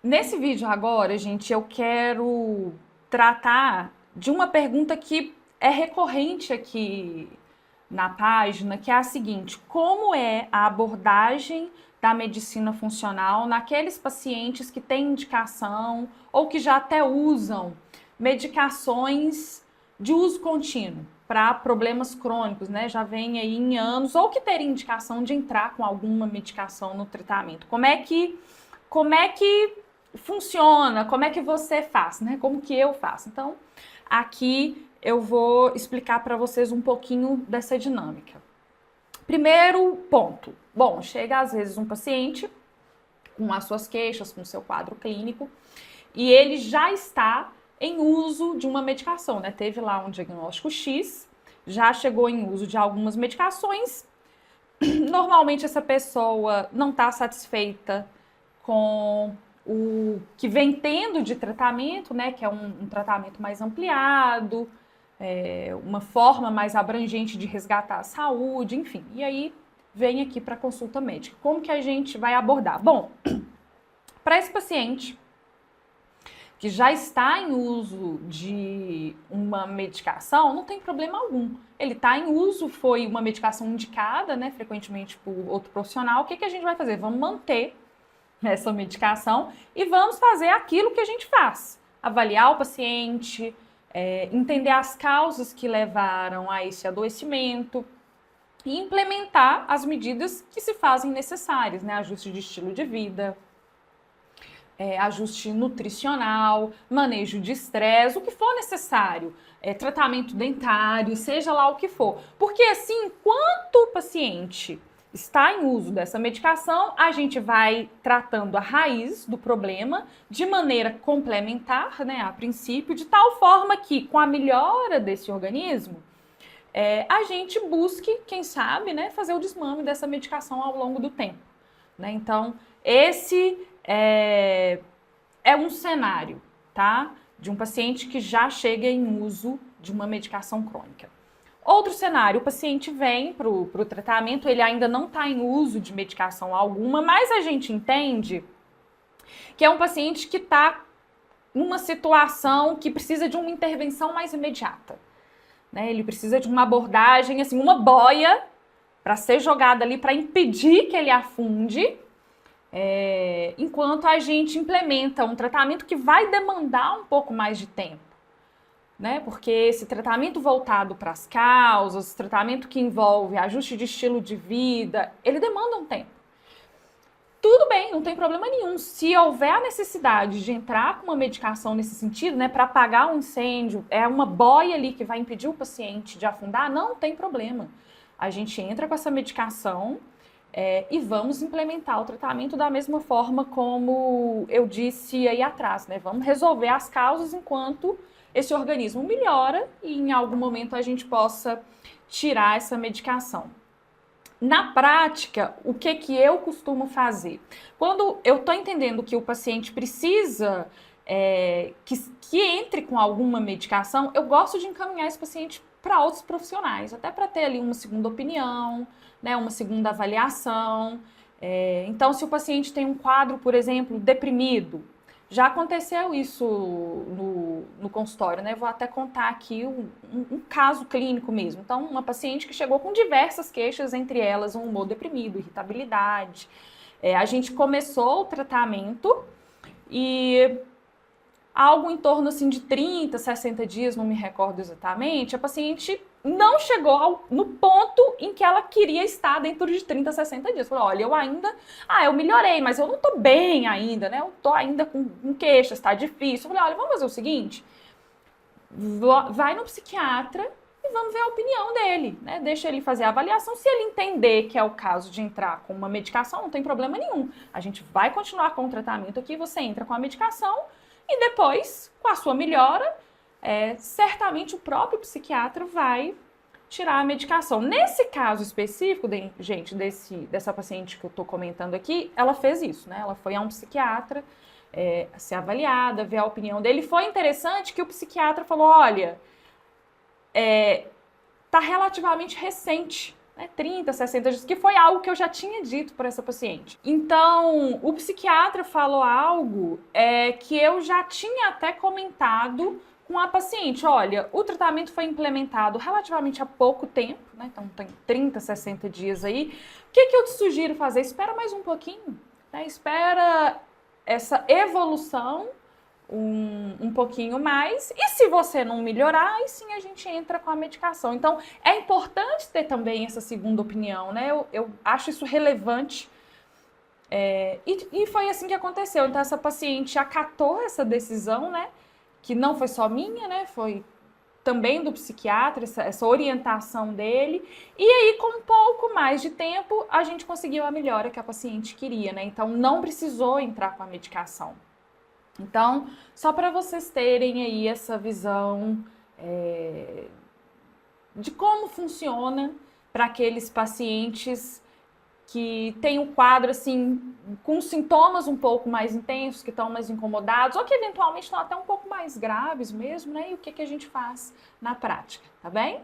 Nesse vídeo agora, gente, eu quero tratar de uma pergunta que é recorrente aqui na página, que é a seguinte: como é a abordagem da medicina funcional naqueles pacientes que têm indicação ou que já até usam medicações de uso contínuo para problemas crônicos, né? Já vem aí em anos, ou que terem indicação de entrar com alguma medicação no tratamento. Como é que funciona? Como é que você faz, né? Como que eu faço? Então, aqui eu vou explicar para vocês um pouquinho dessa dinâmica. Primeiro ponto. Bom, chega às vezes um paciente com as suas queixas, com o seu quadro clínico, e ele já está em uso de uma medicação, né? Teve lá um diagnóstico X, já chegou em uso de algumas medicações. Normalmente essa pessoa não está satisfeita com o que vem tendo de tratamento, né? Que é um tratamento mais ampliado, uma forma mais abrangente de resgatar a saúde, enfim. E aí vem aqui para consulta médica. Como que a gente vai abordar? Bom, para esse paciente que já está em uso de uma medicação, não tem problema algum. Ele está em uso, foi uma medicação indicada, né, frequentemente por outro profissional. O que a gente vai fazer? Vamos manter essa medicação e vamos fazer aquilo que a gente faz. Avaliar o paciente, entender as causas que levaram a esse adoecimento e implementar as medidas que se fazem necessárias, né? Ajuste de estilo de vida, ajuste nutricional, manejo de estresse, o que for necessário, tratamento dentário, seja lá o que for. Porque assim, enquanto o paciente está em uso dessa medicação, a gente vai tratando a raiz do problema de maneira complementar, né, a princípio, de tal forma que, com a melhora desse organismo, a gente busque, quem sabe, né, fazer o desmame dessa medicação ao longo do tempo. Né? Então, esse é um cenário, tá? De um paciente que já chega em uso de uma medicação crônica. Outro cenário, o paciente vem para o tratamento, ele ainda não está em uso de medicação alguma, mas a gente entende que é um paciente que está numa situação que precisa de uma intervenção mais imediata. Né? Ele precisa de uma abordagem, assim, uma boia para ser jogada ali para impedir que ele afunde, enquanto a gente implementa um tratamento que vai demandar um pouco mais de tempo. Né? Porque esse tratamento voltado para as causas, esse tratamento que envolve ajuste de estilo de vida, ele demanda um tempo. Tudo bem, não tem problema nenhum. Se houver a necessidade de entrar com uma medicação nesse sentido, né, para apagar um incêndio, é uma boia ali que vai impedir o paciente de afundar, não tem problema. A gente entra com essa medicação e vamos implementar o tratamento da mesma forma como eu disse aí atrás, né? Vamos resolver as causas enquanto esse organismo melhora e em algum momento a gente possa tirar essa medicação. Na prática, o que eu costumo fazer? Quando eu estou entendendo que o paciente precisa que entre com alguma medicação, eu gosto de encaminhar esse paciente para outros profissionais, até para ter ali uma segunda opinião, né, uma segunda avaliação. Então, se o paciente tem um quadro, por exemplo, deprimido, já aconteceu isso no consultório, né? Vou até contar aqui um caso clínico mesmo. Então, uma paciente que chegou com diversas queixas, entre elas um humor deprimido, irritabilidade. A gente começou o tratamento e algo em torno assim, de 30, 60 dias, não me recordo exatamente, a paciente não chegou no ponto em que ela queria estar dentro de 30, 60 dias. Falou, olha, eu melhorei, mas eu não tô bem ainda, né? Eu tô ainda com queixas, tá difícil. Eu falei, olha, vamos fazer o seguinte, vai no psiquiatra e vamos ver a opinião dele, né? Deixa ele fazer a avaliação. Se ele entender que é o caso de entrar com uma medicação, não tem problema nenhum. A gente vai continuar com o tratamento aqui, você entra com a medicação e depois, com a sua melhora, certamente o próprio psiquiatra vai tirar a medicação. Nesse caso específico, gente, dessa paciente que eu tô comentando aqui, ela fez isso, né? Ela foi a um psiquiatra ser avaliada, ver a opinião dele. Foi interessante que o psiquiatra falou, olha, tá relativamente recente né, 30, 60 dias, que foi algo que eu já tinha dito para essa paciente. Então, o psiquiatra falou algo que eu já tinha até comentado com a paciente. Olha, o tratamento foi implementado relativamente há pouco tempo, né? Então tem 30, 60 dias aí. O que eu te sugiro fazer? Espera mais um pouquinho, né? Espera essa evolução um pouquinho mais, e se você não melhorar, aí sim a gente entra com a medicação. Então, é importante ter também essa segunda opinião, né? Eu acho isso relevante. E foi assim que aconteceu. Então, essa paciente acatou essa decisão, né? Que não foi só minha, né? Foi também do psiquiatra, essa orientação dele. E aí, com um pouco mais de tempo, a gente conseguiu a melhora que a paciente queria, né? Então, não precisou entrar com a medicação. Então, só para vocês terem aí essa visão de como funciona para aqueles pacientes que têm um quadro assim, com sintomas um pouco mais intensos, que estão mais incomodados, ou que eventualmente estão até um pouco mais graves mesmo, né? E o que a gente faz na prática, tá bem?